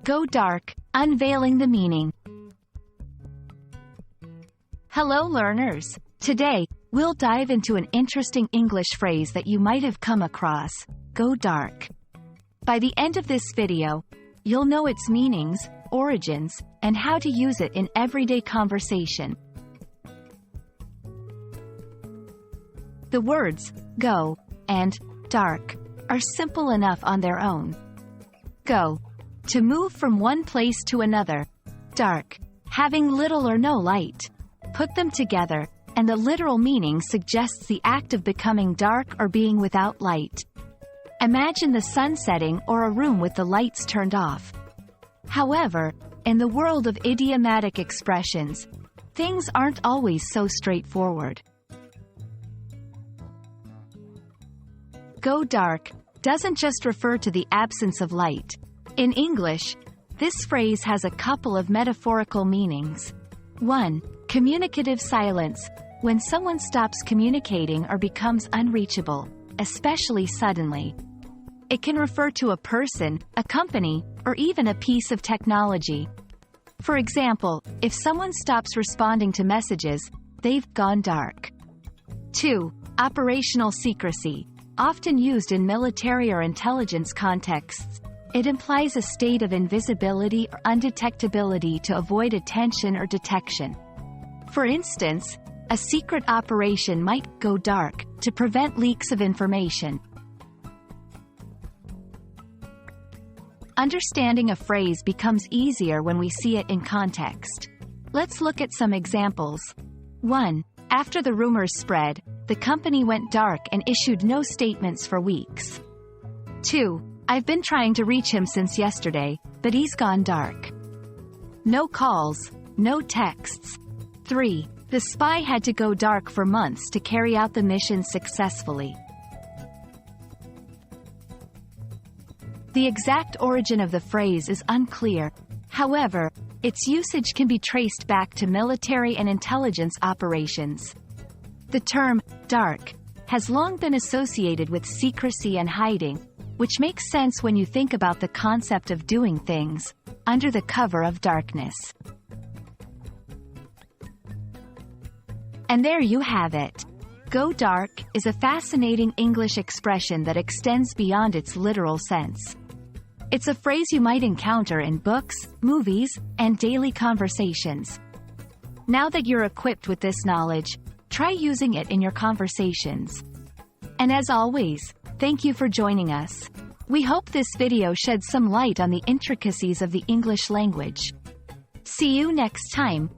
Go dark, unveiling the meaning. Hello learners! Today, we'll dive into an interesting English phrase that you might have come across, go dark. By the end of this video, you'll know its meanings, origins, and how to use it in everyday conversation. The words, go, and dark, are simple enough on their own. Go, to move from one place to another. Dark, having little or no light. Put them together, and the literal meaning suggests the act of becoming dark or being without light. Imagine the sun setting or a room with the lights turned off. However, in the world of idiomatic expressions, things aren't always so straightforward. Go dark doesn't just refer to the absence of light. In English, this phrase has a couple of metaphorical meanings. 1. Communicative silence, when someone stops communicating or becomes unreachable, especially suddenly. It can refer to a person, a company, or even a piece of technology. For example, if someone stops responding to messages, they've gone dark. 2. Operational secrecy, often used in military or intelligence contexts. It implies a state of invisibility or undetectability to avoid attention or detection. For instance, a secret operation might go dark to prevent leaks of information. Understanding a phrase becomes easier when we see it in context. Let's look at some examples. 1. After the rumors spread, the company went dark and issued no statements for weeks. 2. I've been trying to reach him since yesterday, but he's gone dark. No calls, no texts. 3. The spy had to go dark for months to carry out the mission successfully. The exact origin of the phrase is unclear. However, its usage can be traced back to military and intelligence operations. The term, dark, has long been associated with secrecy and hiding, which makes sense when you think about the concept of doing things under the cover of darkness. And there you have it. Go dark is a fascinating English expression that extends beyond its literal sense. It's a phrase you might encounter in books, movies, and daily conversations. Now that you're equipped with this knowledge, try using it in your conversations. And as always, thank you for joining us. We hope this video sheds some light on the intricacies of the English language. See you next time.